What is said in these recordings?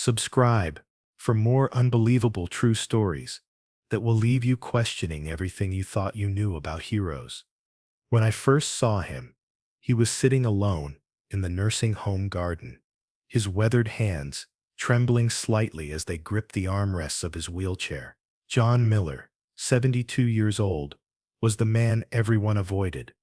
Subscribe for more unbelievable true stories that will leave you questioning everything you thought you knew about heroes. When I first saw him, he was sitting alone in the nursing home garden, his weathered hands trembling slightly as they gripped the armrests of his wheelchair. John Miller, 72 years old, was the man everyone avoided,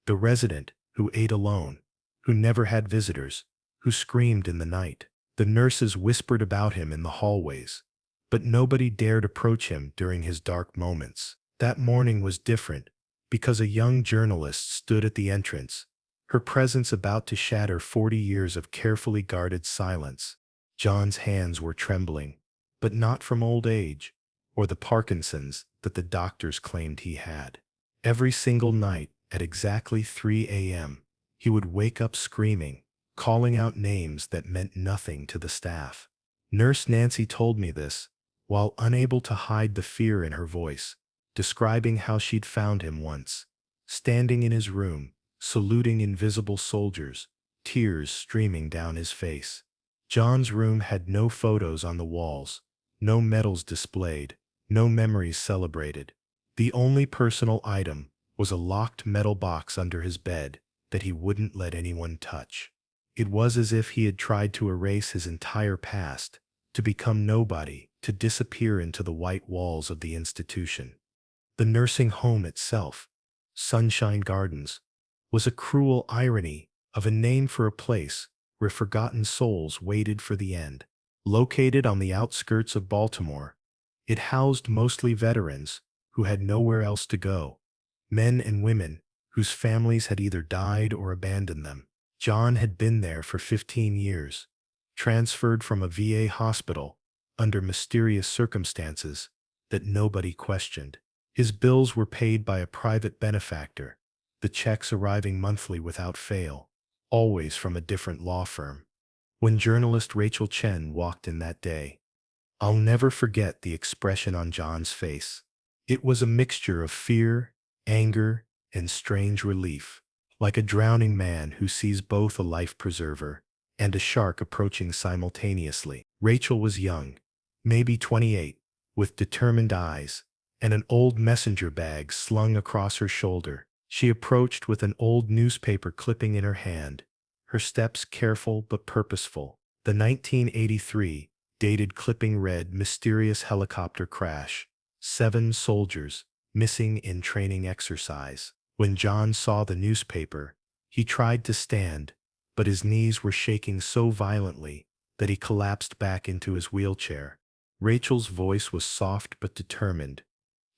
the resident who ate alone, who never had visitors, who screamed in the night. The nurses whispered about him in the hallways, but nobody dared approach him during his dark moments. That morning was different because a young journalist stood at the entrance, her presence about to shatter 40 years of carefully guarded silence. John's hands were trembling, but not from old age or the Parkinson's that the doctors claimed he had. Every single night at exactly 3 a.m., he would wake up screaming, calling out names that meant nothing to the staff. Nurse Nancy told me this, while unable to hide the fear in her voice, describing how she'd found him once, standing in his room, saluting invisible soldiers, tears streaming down his face. John's room had no photos on the walls, no medals displayed, no memories celebrated. The only personal item was a locked metal box under his bed that he wouldn't let anyone touch. It was as if he had tried to erase his entire past, to become nobody, to disappear into the white walls of the institution. The nursing home itself, Sunshine Gardens, was a cruel irony of a name for a place where forgotten souls waited for the end. Located on the outskirts of Baltimore, it housed mostly veterans who had nowhere else to go, men and women whose families had either died or abandoned them. John had been there for 15 years, transferred from a VA hospital under mysterious circumstances that nobody questioned. His bills were paid by a private benefactor, the checks arriving monthly without fail, always from a different law firm. When journalist Rachel Chen walked in that day, I'll never forget the expression on John's face. It was a mixture of fear, anger, and strange relief, like a drowning man who sees both a life preserver and a shark approaching simultaneously. Rachel was young, maybe 28, with determined eyes and an old messenger bag slung across her shoulder. She approached with an old newspaper clipping in her hand, her steps careful but purposeful. The 1983 dated clipping read, "Mysterious helicopter crash. 7 soldiers missing in training exercise." When John saw the newspaper, he tried to stand, but his knees were shaking so violently that he collapsed back into his wheelchair. Rachel's voice was soft but determined,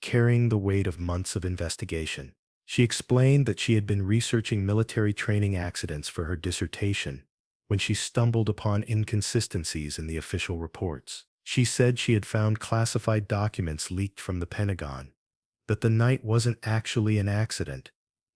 carrying the weight of months of investigation. She explained that she had been researching military training accidents for her dissertation when she stumbled upon inconsistencies in the official reports. She said she had found classified documents leaked from the Pentagon, that the night wasn't actually an accident,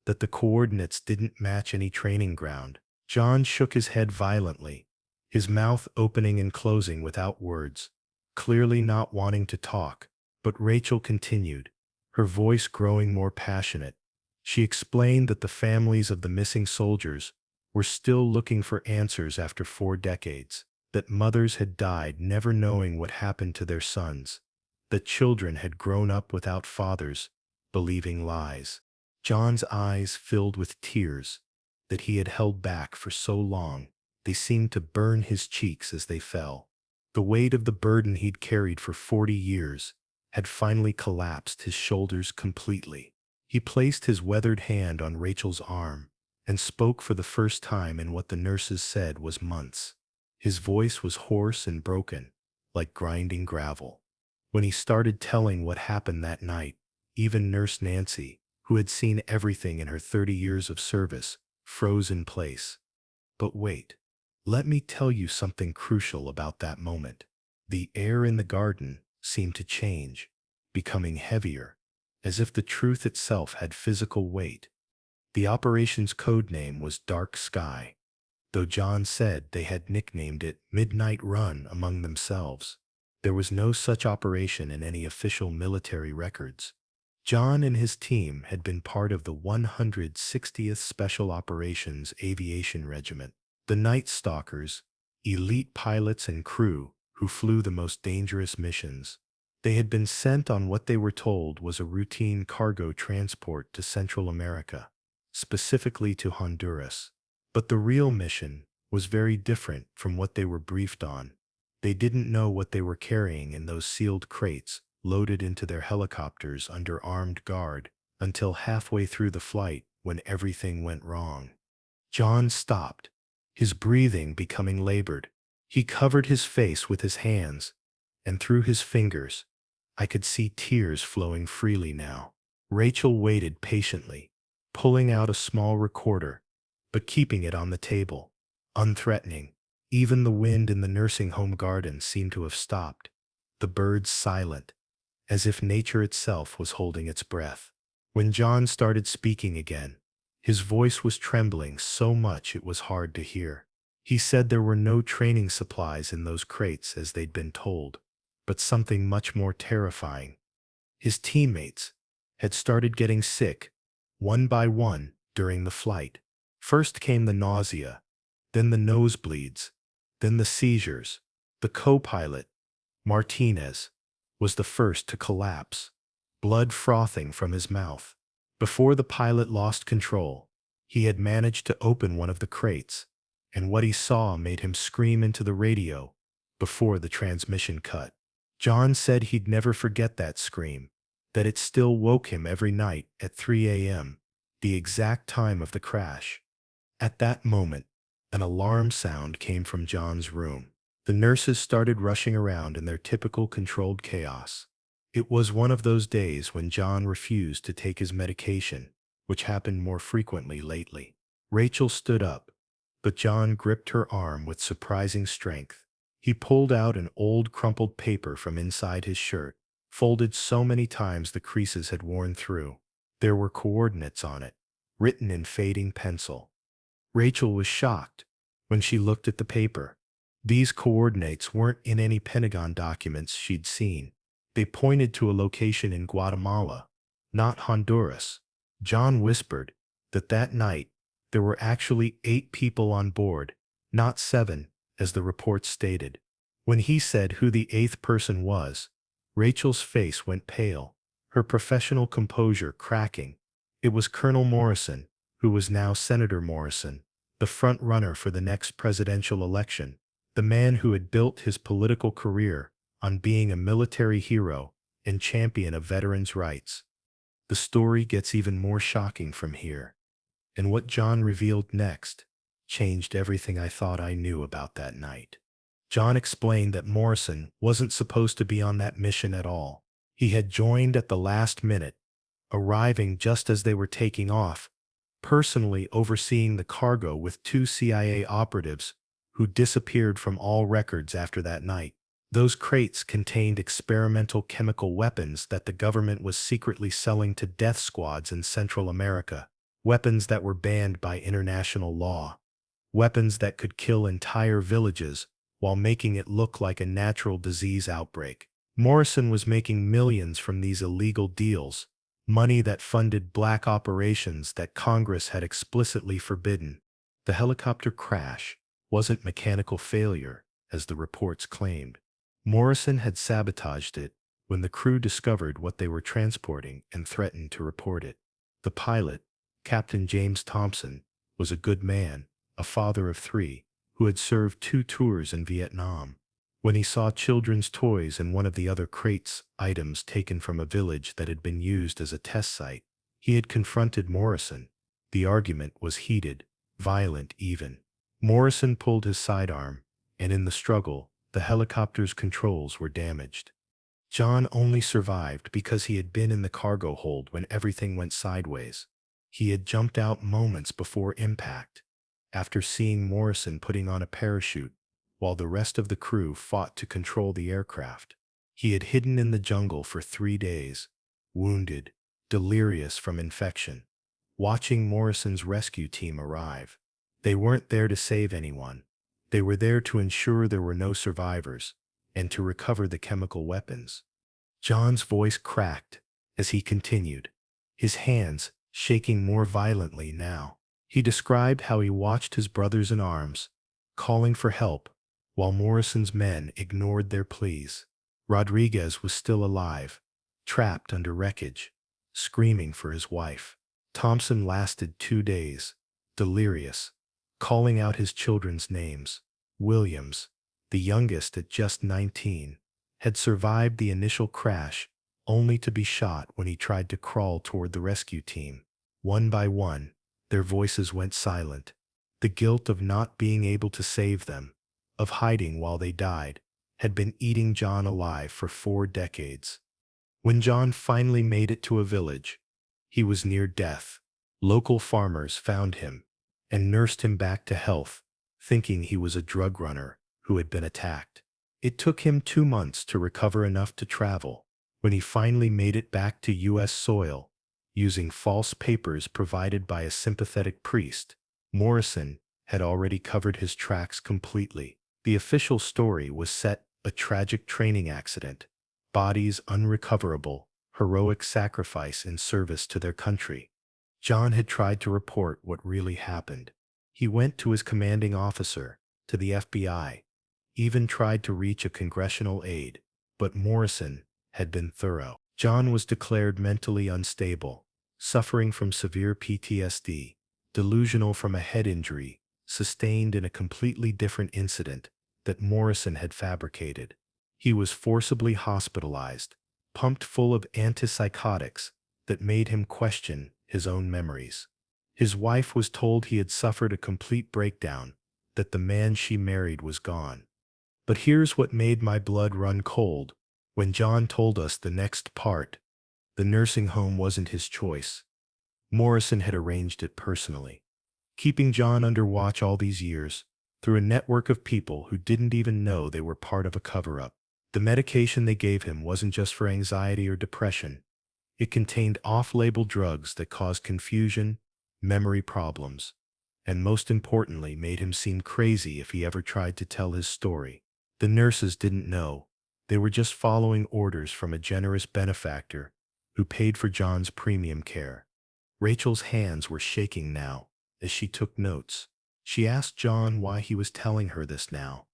that the coordinates didn't match any training ground. John shook his head violently, his mouth opening and closing without words, clearly not wanting to talk. But Rachel continued, her voice growing more passionate. She explained that the families of the missing soldiers were still looking for answers after 4 decades, that mothers had died never knowing what happened to their sons, that children had grown up without fathers, believing lies. John's eyes filled with tears that he had held back for so long. They seemed to burn his cheeks as they fell. The weight of the burden he'd carried for 40 years had finally collapsed his shoulders completely. He placed his weathered hand on Rachel's arm and spoke for the first time in what the nurses said was months. His voice was hoarse and broken, like grinding gravel. When he started telling what happened that night, even Nurse Nancy, who had seen everything in her 30 years of service, froze in place. But wait, let me tell you something crucial about that moment. The air in the garden seemed to change, becoming heavier, as if the truth itself had physical weight. The operation's code name was Dark Sky, though John said they had nicknamed it Midnight Run among themselves. There was no such operation in any official military records. John and his team had been part of the 160th Special Operations Aviation Regiment. The Night Stalkers, elite pilots and crew who flew the most dangerous missions. They had been sent on what they were told was a routine cargo transport to Central America, specifically to Honduras. But the real mission was very different from what they were briefed on. They didn't know what they were carrying in those sealed crates loaded into their helicopters under armed guard until halfway through the flight when everything went wrong. John stopped, his breathing becoming labored. He covered his face with his hands, and through his fingers, I could see tears flowing freely now. Rachel waited patiently, pulling out a small recorder, but keeping it on the table, unthreatening. Even the wind in the nursing home garden seemed to have stopped, the birds silent, as if nature itself was holding its breath. When John started speaking again, his voice was trembling so much it was hard to hear. He said there were no training supplies in those crates as they'd been told, but something much more terrifying. His teammates had started getting sick, one by one, during the flight. First came the nausea, then the nosebleeds, then the seizures. The co-pilot, Martinez, was the first to collapse, blood frothing from his mouth. Before the pilot lost control, he had managed to open one of the crates, and what he saw made him scream into the radio before the transmission cut. John said he'd never forget that scream, that it still woke him every night at 3 a.m., the exact time of the crash. At that moment, an alarm sound came from John's room. The nurses started rushing around in their typical controlled chaos. It was one of those days when John refused to take his medication, which happened more frequently lately. Rachel stood up, but John gripped her arm with surprising strength. He pulled out an old crumpled paper from inside his shirt, folded so many times the creases had worn through. There were coordinates on it, written in fading pencil. Rachel was shocked when she looked at the paper. These coordinates weren't in any Pentagon documents she'd seen. They pointed to a location in Guatemala, not Honduras. John whispered that night there were actually 8 people on board, not 7, as the report stated. When he said who the 8th person was, Rachel's face went pale, her professional composure cracking. It was Colonel Morrison, who was now Senator Morrison, the front runner for the next presidential election, the man who had built his political career on being a military hero and champion of veterans' rights. The story gets even more shocking from here, and what John revealed next changed everything I thought I knew about that night. John explained that Morrison wasn't supposed to be on that mission at all. He had joined at the last minute, arriving just as they were taking off, personally overseeing the cargo with 2 CIA operatives who disappeared from all records after that night. Those crates contained experimental chemical weapons that the government was secretly selling to death squads in Central America, weapons that were banned by international law, weapons that could kill entire villages while making it look like a natural disease outbreak. Morrison was making millions from these illegal deals, money that funded black operations that Congress had explicitly forbidden. The helicopter crash wasn't mechanical failure, as the reports claimed. Morrison had sabotaged it when the crew discovered what they were transporting and threatened to report it. The pilot, Captain James Thompson, was a good man, a father of 3, who had served 2 tours in Vietnam. When he saw children's toys and one of the other crates, items taken from a village that had been used as a test site, he had confronted Morrison. The argument was heated, violent even. Morrison pulled his sidearm, and in the struggle, the helicopter's controls were damaged. John only survived because he had been in the cargo hold when everything went sideways. He had jumped out moments before impact, after seeing Morrison putting on a parachute, while the rest of the crew fought to control the aircraft. He had hidden in the jungle for 3 days, wounded, delirious from infection, watching Morrison's rescue team arrive. They weren't there to save anyone. They were there to ensure there were no survivors and to recover the chemical weapons. John's voice cracked as he continued, his hands shaking more violently now. He described how he watched his brothers in arms, calling for help, while Morrison's men ignored their pleas. Rodriguez was still alive, trapped under wreckage, screaming for his wife. Thompson lasted 2 days, delirious, calling out his children's names. Williams, the youngest at just 19, had survived the initial crash only to be shot when he tried to crawl toward the rescue team. One by one, their voices went silent. The guilt of not being able to save them, of hiding while they died, had been eating John alive for 4 decades. When John finally made it to a village, he was near death. Local farmers found him and nursed him back to health, thinking he was a drug runner who had been attacked. It took him 2 months to recover enough to travel. When he finally made it back to U.S. soil, using false papers provided by a sympathetic priest, Morrison had already covered his tracks completely. The official story was set a tragic training accident, bodies unrecoverable, heroic sacrifice in service to their country. John had tried to report what really happened. He went to his commanding officer, to the FBI, even tried to reach a congressional aide, but Morrison had been thorough. John was declared mentally unstable, suffering from severe PTSD, delusional from a head injury sustained in a completely different incident that Morrison had fabricated. He was forcibly hospitalized, pumped full of antipsychotics that made him question his own memories. His wife was told he had suffered a complete breakdown, that the man she married was gone. But here's what made my blood run cold. When John told us the next part, the nursing home wasn't his choice. Morrison had arranged it personally, keeping John under watch all these years, through a network of people who didn't even know they were part of a cover-up. The medication they gave him wasn't just for anxiety or depression. It contained off-label drugs that caused confusion, memory problems, and most importantly made him seem crazy if he ever tried to tell his story. The nurses didn't know. They were just following orders from a generous benefactor who paid for John's premium care. Rachel's hands were shaking now as she took notes. She asked John why he was telling her this now.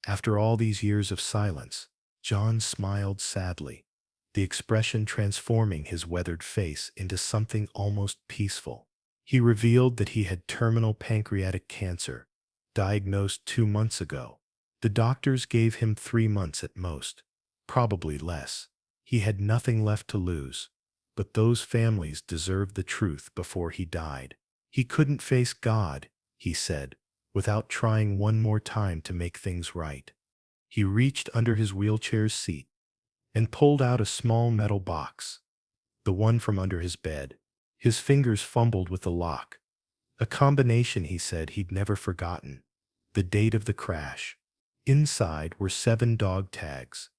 After all these years of silence, John smiled sadly, the expression transforming his weathered face into something almost peaceful. He revealed that he had terminal pancreatic cancer, diagnosed 2 months ago. The doctors gave him 3 months at most, probably less. He had nothing left to lose, but those families deserved the truth before he died. He couldn't face God, he said, without trying one more time to make things right. He reached under his wheelchair's seat and pulled out a small metal box, the one from under his bed. His fingers fumbled with the lock, a combination he said he'd never forgotten, the date of the crash. Inside were 7 dog tags,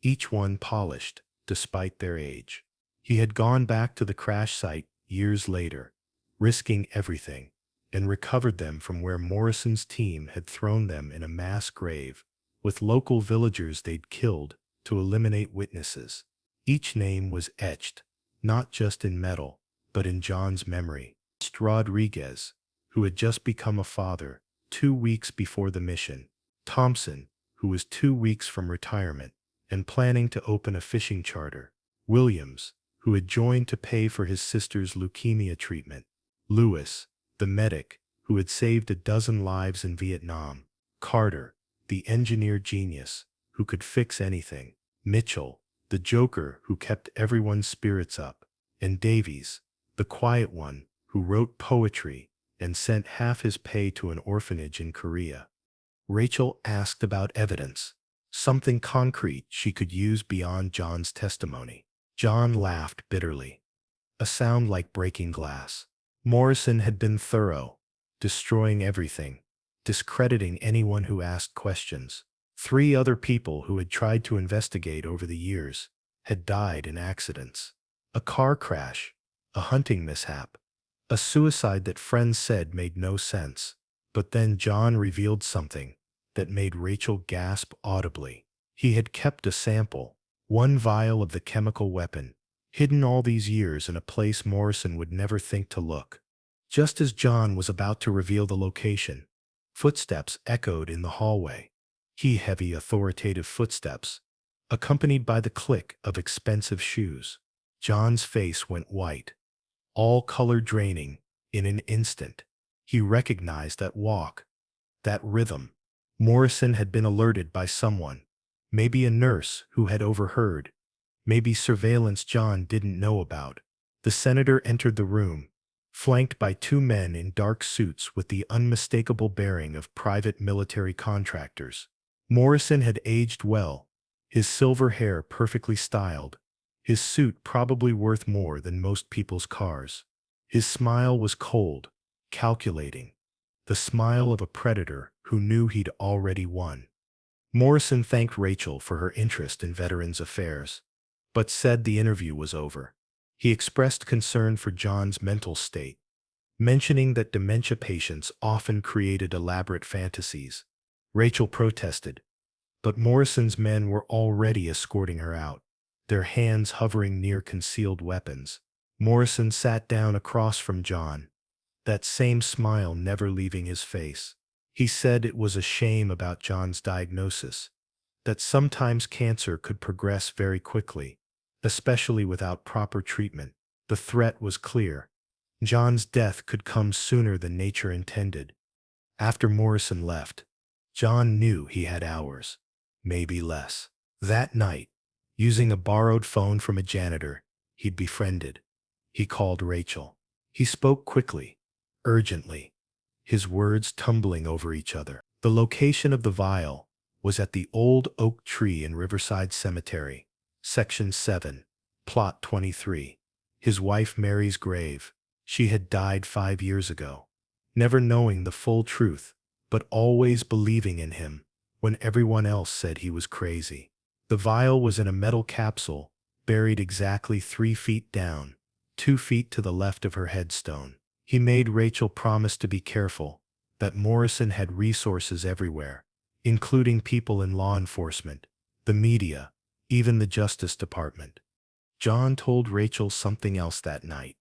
each one polished despite their age. He had gone back to the crash site years later, risking everything, and recovered them from where Morrison's team had thrown them in a mass grave, with local villagers they'd killed to eliminate witnesses. Each name was etched, not just in metal, but in John's memory. Rodriguez, who had just become a father 2 weeks before the mission. Thompson, who was 2 weeks from retirement and planning to open a fishing charter. Williams, who had joined to pay for his sister's leukemia treatment. Lewis, the medic, who had saved a dozen lives in Vietnam. Carter, the engineer genius, who could fix anything. Mitchell, the joker who kept everyone's spirits up. And Davies, the quiet one, who wrote poetry and sent half his pay to an orphanage in Korea. Rachel asked about evidence, something concrete she could use beyond John's testimony. John laughed bitterly, a sound like breaking glass. Morrison had been thorough, destroying everything, discrediting anyone who asked questions. 3 other people who had tried to investigate over the years had died in accidents. A car crash, a hunting mishap, a suicide that friends said made no sense. But then John revealed something that made Rachel gasp audibly. He had kept a sample, 1 vial of the chemical weapon, hidden all these years in a place Morrison would never think to look. Just as John was about to reveal the location, footsteps echoed in the hallway. Heavy, authoritative footsteps, accompanied by the click of expensive shoes. John's face went white, all color draining in an instant. He recognized that walk, that rhythm. Morrison had been alerted by someone, maybe a nurse who had overheard, maybe surveillance John didn't know about. The senator entered the room, flanked by two men in dark suits with the unmistakable bearing of private military contractors. Morrison had aged well, his silver hair perfectly styled, his suit probably worth more than most people's cars. His smile was cold, calculating, the smile of a predator who knew he'd already won. Morrison thanked Rachel for her interest in Veterans Affairs, but said the interview was over. He expressed concern for John's mental state, mentioning that dementia patients often created elaborate fantasies. Rachel protested, but Morrison's men were already escorting her out, their hands hovering near concealed weapons. Morrison sat down across from John, that same smile never leaving his face. He said it was a shame about John's diagnosis, that sometimes cancer could progress very quickly, especially without proper treatment. The threat was clear. John's death could come sooner than nature intended. After Morrison left, John knew he had hours, maybe less. That night, using a borrowed phone from a janitor he'd befriended, he called Rachel. He spoke quickly, urgently, his words tumbling over each other. The location of the vial was at the old oak tree in Riverside Cemetery, Section 7, Plot 23. His wife Mary's grave. She had died 5 years ago, never knowing the full truth, but always believing in him when everyone else said he was crazy. The vial was in a metal capsule, buried exactly 3 feet down, 2 feet to the left of her headstone. He made Rachel promise to be careful, that Morrison had resources everywhere, including people in law enforcement, the media, even the Justice Department. John told Rachel something else that night,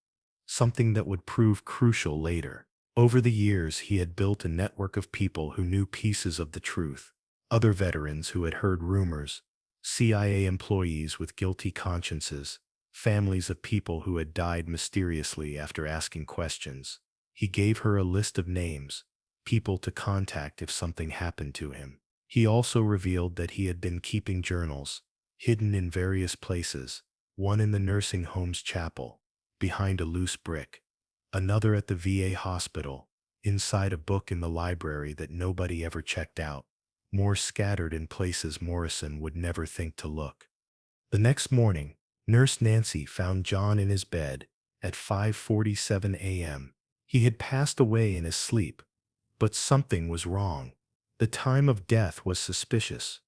something that would prove crucial later. Over the years, he had built a network of people who knew pieces of the truth, other veterans who had heard rumors, CIA employees with guilty consciences, families of people who had died mysteriously after asking questions. He gave her a list of names, people to contact if something happened to him. He also revealed that he had been keeping journals, hidden in various places, one in the nursing home's chapel, behind a loose brick, another at the VA hospital, inside a book in the library that nobody ever checked out, more scattered in places Morrison would never think to look. The next morning, Nurse Nancy found John in his bed at 5:47 a.m. He had passed away in his sleep, but something was wrong. The time of death was suspicious.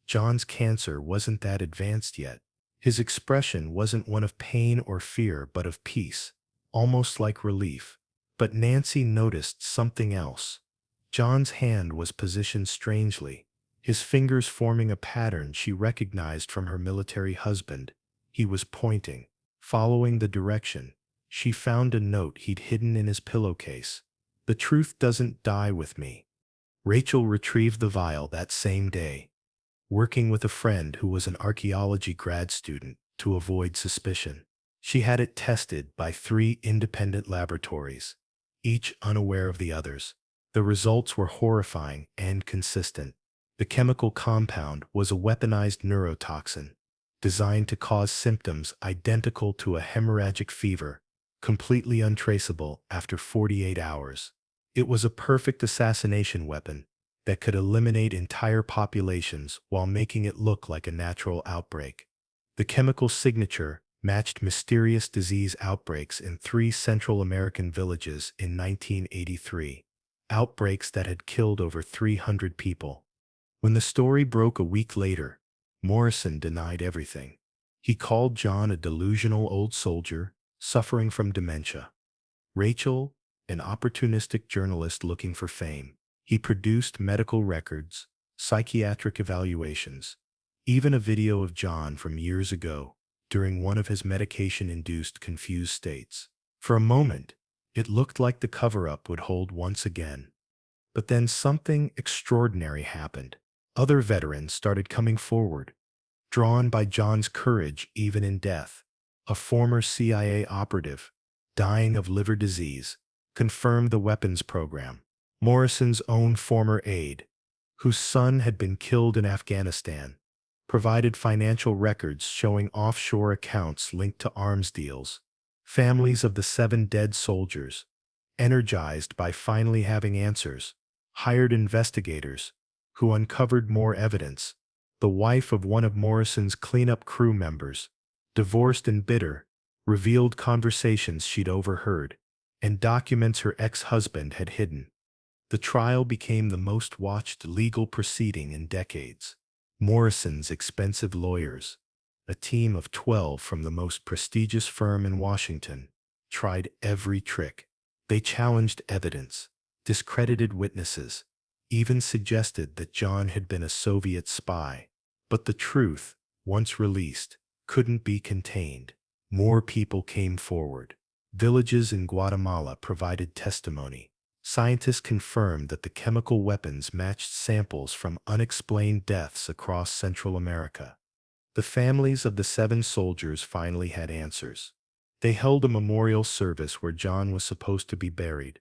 John's cancer wasn't that advanced yet. His expression wasn't one of pain or fear but of peace, almost like relief. But Nancy noticed something else. John's hand was positioned strangely, his fingers forming a pattern she recognized from her military husband. He was pointing. Following the direction, she found a note he'd hidden in his pillowcase. "The truth doesn't die with me." Rachel retrieved the vial that same day, working with a friend who was an archaeology grad student to avoid suspicion. She had it tested by 3 independent laboratories, each unaware of the others. The results were horrifying and consistent. The chemical compound was a weaponized neurotoxin, designed to cause symptoms identical to a hemorrhagic fever, completely untraceable after 48 hours. It was a perfect assassination weapon that could eliminate entire populations while making it look like a natural outbreak. The chemical signature matched mysterious disease outbreaks in 3 Central American villages in 1983, outbreaks that had killed over 300 people. When the story broke a week later, Morrison denied everything. He called John a delusional old soldier, suffering from dementia. Rachel, an opportunistic journalist looking for fame. He produced medical records, psychiatric evaluations, even a video of John from years ago, during one of his medication-induced confused states. For a moment, it looked like the cover-up would hold once again. But then something extraordinary happened. Other veterans started coming forward, drawn by John's courage even in death. A former CIA operative, dying of liver disease, confirmed the weapons program. Morrison's own former aide, whose son had been killed in Afghanistan, provided financial records showing offshore accounts linked to arms deals. Families of the 7 dead soldiers, energized by finally having answers, hired investigators who uncovered more evidence. The wife of one of Morrison's cleanup crew members, divorced and bitter, revealed conversations she'd overheard and documents her ex-husband had hidden. The trial became the most watched legal proceeding in decades. Morrison's expensive lawyers, a team of 12 from the most prestigious firm in Washington, tried every trick. They challenged evidence, discredited witnesses, even suggested that John had been a Soviet spy. But the truth, once released, couldn't be contained. More people came forward. Villages in Guatemala provided testimony. Scientists confirmed that the chemical weapons matched samples from unexplained deaths across Central America. The families of the 7 soldiers finally had answers. They held a memorial service where John was supposed to be buried.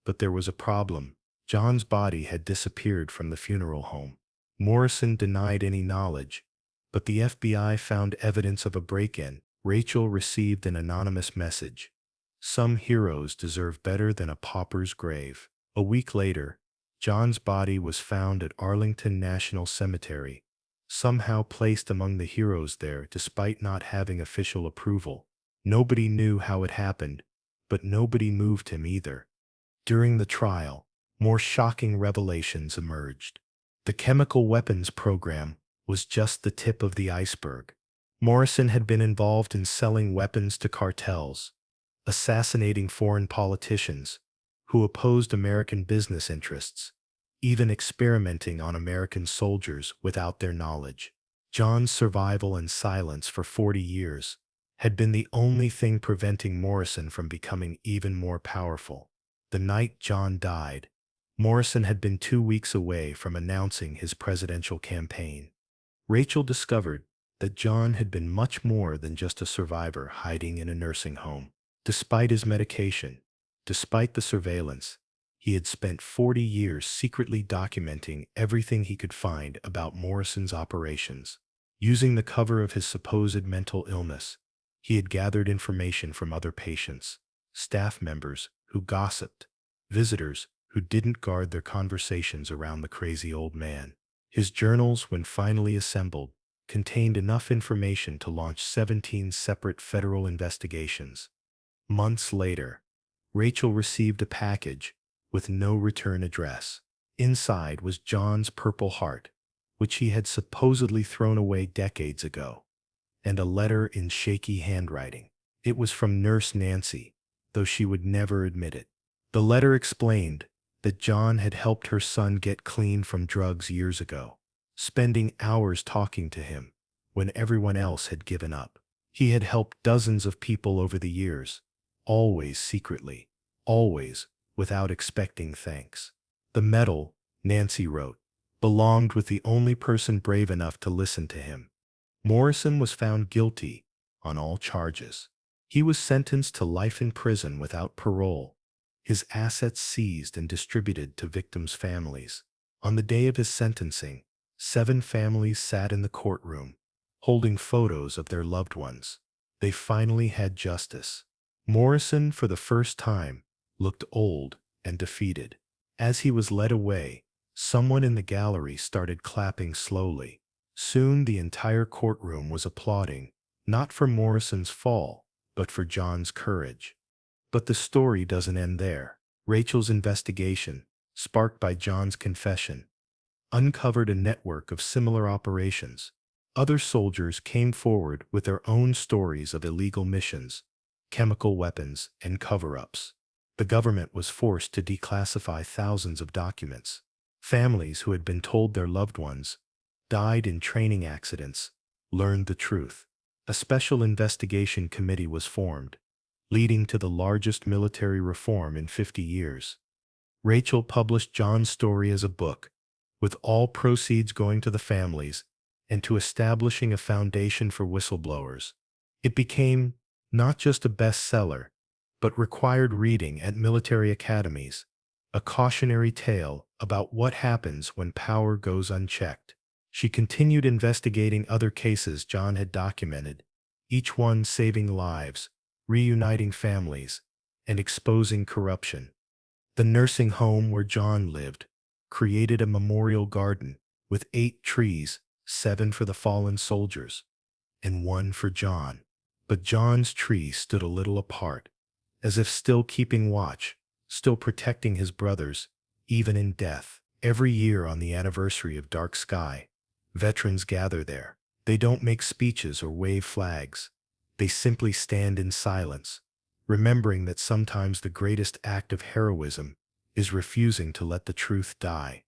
But there was a problem. John's body had disappeared from the funeral home. Morrison denied any knowledge, but the FBI found evidence of a break-in. Rachel received an anonymous message. Some heroes deserve better than a pauper's grave. A week later, John's body was found at Arlington National Cemetery, somehow placed among the heroes there despite not having official approval. Nobody knew how it happened, but nobody moved him either. During the trial, more shocking revelations emerged. The chemical weapons program was just the tip of the iceberg. Morrison had been involved in selling weapons to cartels, assassinating foreign politicians who opposed American business interests, even experimenting on American soldiers without their knowledge. John's survival and silence for 40 years had been the only thing preventing Morrison from becoming even more powerful. The night John died, Morrison had been 2 weeks away from announcing his presidential campaign. Rachel discovered that John had been much more than just a survivor hiding in a nursing home. Despite his medication, despite the surveillance, he had spent 40 years secretly documenting everything he could find about Morrison's operations. Using the cover of his supposed mental illness, he had gathered information from other patients, staff members who gossiped, visitors who didn't guard their conversations around the crazy old man. His journals, when finally assembled, contained enough information to launch 17 separate federal investigations. Months later, Rachel received a package with no return address. Inside was John's Purple Heart, which he had supposedly thrown away decades ago, and a letter in shaky handwriting. It was from Nurse Nancy, though she would never admit it. The letter explained that John had helped her son get clean from drugs years ago, spending hours talking to him when everyone else had given up. He had helped dozens of people over the years, always secretly, always without expecting thanks. The medal, Nancy wrote, belonged with the only person brave enough to listen to him. Morrison was found guilty on all charges. He was sentenced to life in prison without parole, his assets seized and distributed to victims' families. On the day of his sentencing, 7 families sat in the courtroom, holding photos of their loved ones. They finally had justice. Morrison, for the first time, looked old and defeated. As he was led away, someone in the gallery started clapping slowly. Soon the entire courtroom was applauding, not for Morrison's fall, but for John's courage. But the story doesn't end there. Rachel's investigation, sparked by John's confession, uncovered a network of similar operations. Other soldiers came forward with their own stories of illegal missions, chemical weapons, and cover-ups. The government was forced to declassify thousands of documents. Families who had been told their loved ones died in training accidents learned the truth. A special investigation committee was formed, leading to the largest military reform in 50 years. Rachel published John's story as a book, with all proceeds going to the families and to establishing a foundation for whistleblowers. It became not just a bestseller, but required reading at military academies, a cautionary tale about what happens when power goes unchecked. She continued investigating other cases John had documented, each one saving lives, reuniting families, and exposing corruption. The nursing home where John lived created a memorial garden with 8 trees, 7 for the fallen soldiers, and 1 for John. But John's tree stood a little apart, as if still keeping watch, still protecting his brothers, even in death. Every year on the anniversary of Dark Sky, veterans gather there. They don't make speeches or wave flags. They simply stand in silence, remembering that sometimes the greatest act of heroism is refusing to let the truth die.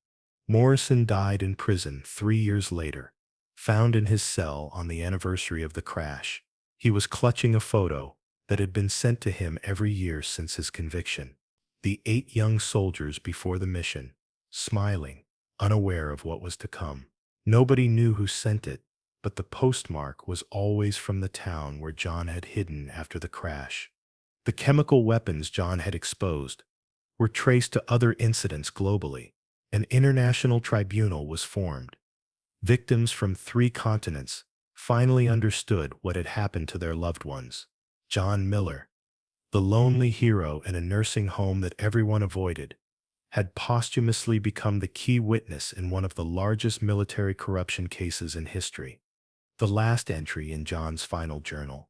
Morrison died in prison 3 years later, found in his cell on the anniversary of the crash. He was clutching a photo that had been sent to him every year since his conviction. The 8 young soldiers before the mission, smiling, unaware of what was to come. Nobody knew who sent it, but the postmark was always from the town where John had hidden after the crash. The chemical weapons John had exposed were traced to other incidents globally. An international tribunal was formed. Victims from 3 continents finally understood what had happened to their loved ones. John Miller, the lonely hero in a nursing home that everyone avoided, had posthumously become the key witness in one of the largest military corruption cases in history. The last entry in John's final journal,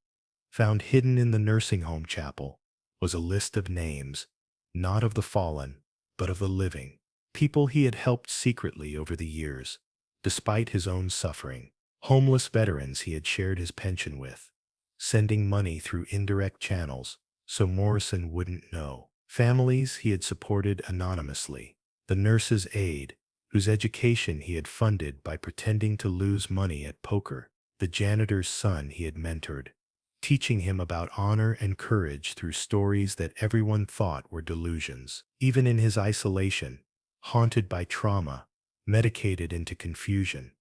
found hidden in the nursing home chapel, was a list of names, not of the fallen, but of the living, people he had helped secretly over the years, despite his own suffering. Homeless veterans he had shared his pension with, sending money through indirect channels so Morrison wouldn't know. Families he had supported anonymously. The nurse's aide, whose education he had funded by pretending to lose money at poker. The janitor's son he had mentored, teaching him about honor and courage through stories that everyone thought were delusions. Even in his isolation, haunted by trauma, medicated into confusion,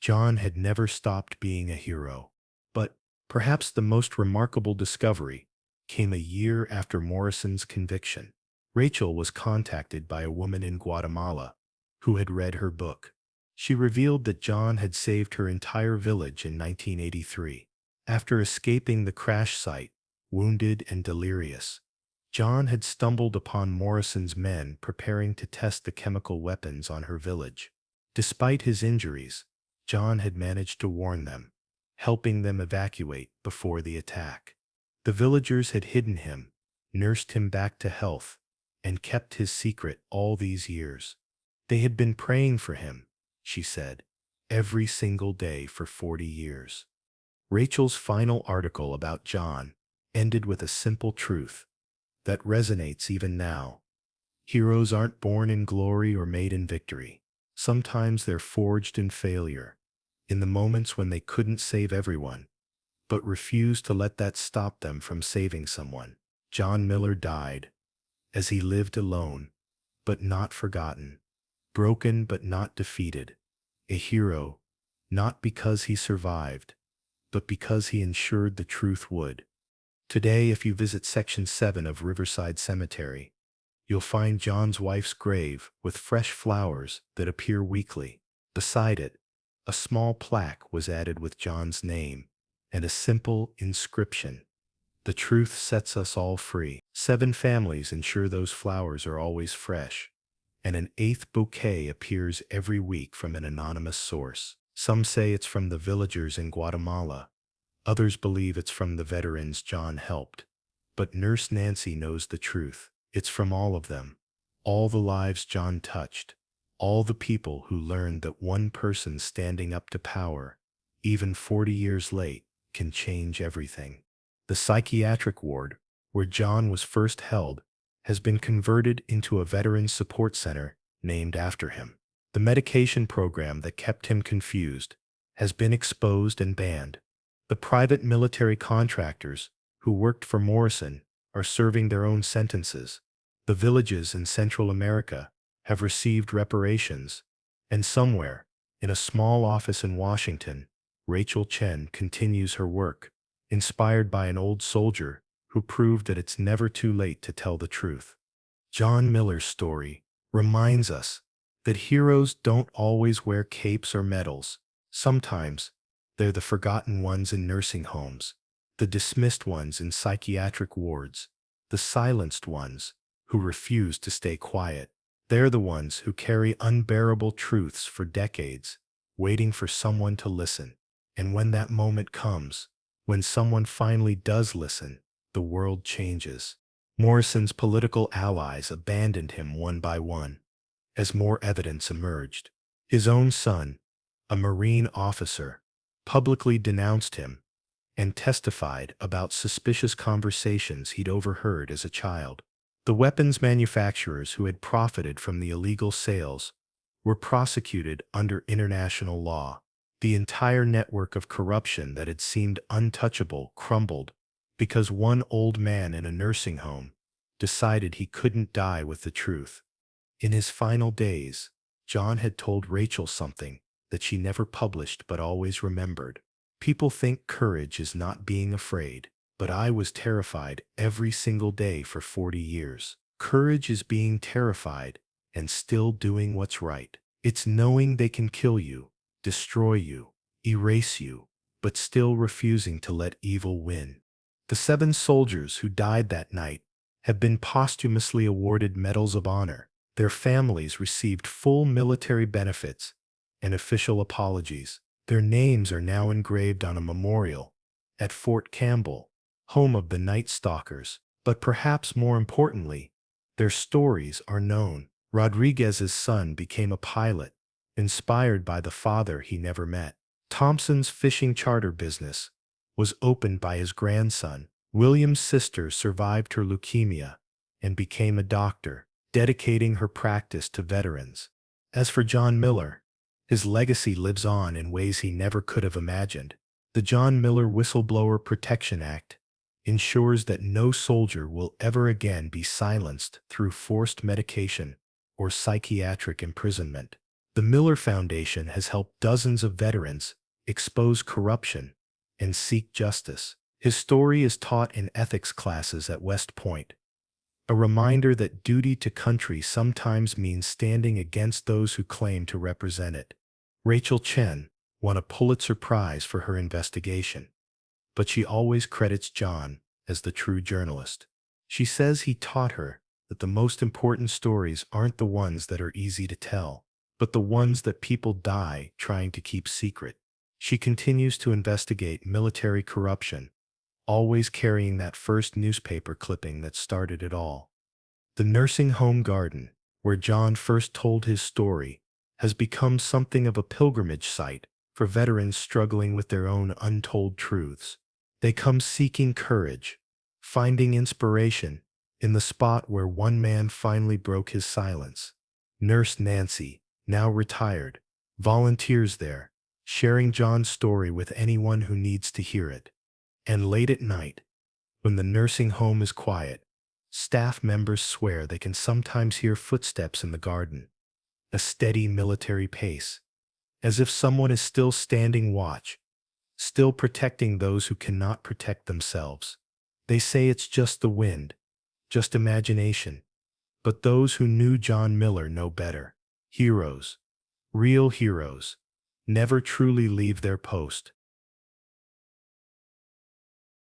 John had never stopped being a hero. But perhaps the most remarkable discovery came a year after Morrison's conviction. Rachel was contacted by a woman in Guatemala who had read her book. She revealed that John had saved her entire village in 1983. After escaping the crash site, wounded and delirious, John had stumbled upon Morrison's men preparing to test the chemical weapons on her village. Despite his injuries, John had managed to warn them, helping them evacuate before the attack. The villagers had hidden him, nursed him back to health, and kept his secret all these years. They had been praying for him, she said, every single day for 40 years. Rachel's final article about John ended with a simple truth that resonates even now. Heroes aren't born in glory or made in victory. Sometimes they're forged in failure, in the moments when they couldn't save everyone, but refused to let that stop them from saving someone. John Miller died as he lived alone, but not forgotten, broken but not defeated, a hero, not because he survived, but because he ensured the truth would. Today, if you visit Section 7 of Riverside Cemetery, you'll find John's wife's grave with fresh flowers that appear weekly. Beside it, a small plaque was added with John's name and a simple inscription: "The truth sets us all free." 7 families ensure those flowers are always fresh, and an 8th bouquet appears every week from an anonymous source. Some say it's from the villagers in Guatemala. Others believe it's from the veterans John helped. But Nurse Nancy knows the truth. It's from all of them. All the lives John touched. All the people who learned that one person standing up to power, even 40 years late, can change everything. The psychiatric ward, where John was first held, has been converted into a veterans support center named after him. The medication program that kept him confused has been exposed and banned. The private military contractors who worked for Morrison are serving their own sentences. The villages in Central America have received reparations, And somewhere, in a small office in Washington, Rachel Chen continues her work, inspired by an old soldier who proved that it's never too late to tell the truth. John Miller's story reminds us that heroes don't always wear capes or medals. Sometimes, they're the forgotten ones in nursing homes, the dismissed ones in psychiatric wards, the silenced ones who refuse to stay quiet. They're the ones who carry unbearable truths for decades, waiting for someone to listen. And when that moment comes, when someone finally does listen, the world changes. Morrison's political allies abandoned him one by one as more evidence emerged. His own son, a Marine officer, publicly denounced him and testified about suspicious conversations he'd overheard as a child. The weapons manufacturers who had profited from the illegal sales were prosecuted under international law. The entire network of corruption that had seemed untouchable crumbled because one old man in a nursing home decided he couldn't die with the truth. In his final days, John had told Rachel something that she never published but always remembered. People think courage is not being afraid, but I was terrified every single day for 40 years. Courage is being terrified and still doing what's right. It's knowing they can kill you, destroy you, erase you, but still refusing to let evil win. The 7 soldiers who died that night have been posthumously awarded medals of honor. Their families received full military benefits and official apologies. Their names are now engraved on a memorial at Fort Campbell, home of the Night Stalkers. But perhaps more importantly, their stories are known. Rodriguez's son became a pilot, inspired by the father he never met. Thompson's fishing charter business was opened by his grandson. William's sister survived her leukemia and became a doctor, dedicating her practice to veterans. As for John Miller, his legacy lives on in ways he never could have imagined. The John Miller Whistleblower Protection Act ensures that no soldier will ever again be silenced through forced medication or psychiatric imprisonment. The Miller Foundation has helped dozens of veterans expose corruption and seek justice. His story is taught in ethics classes at West Point, a reminder that duty to country sometimes means standing against those who claim to represent it. Rachel Chen won a Pulitzer Prize for her investigation, but she always credits John as the true journalist. She says he taught her that the most important stories aren't the ones that are easy to tell, but the ones that people die trying to keep secret. She continues to investigate military corruption, always carrying that first newspaper clipping that started it all. The nursing home garden, where John first told his story, has become something of a pilgrimage site for veterans struggling with their own untold truths. They come seeking courage, finding inspiration in the spot where one man finally broke his silence. Nurse Nancy, now retired, volunteers there, sharing John's story with anyone who needs to hear it. And late at night, when the nursing home is quiet, staff members swear they can sometimes hear footsteps in the garden, a steady military pace, as if someone is still standing watch, still protecting those who cannot protect themselves. They say it's just the wind, just imagination, but those who knew John Miller know better. Heroes, real heroes, never truly leave their post.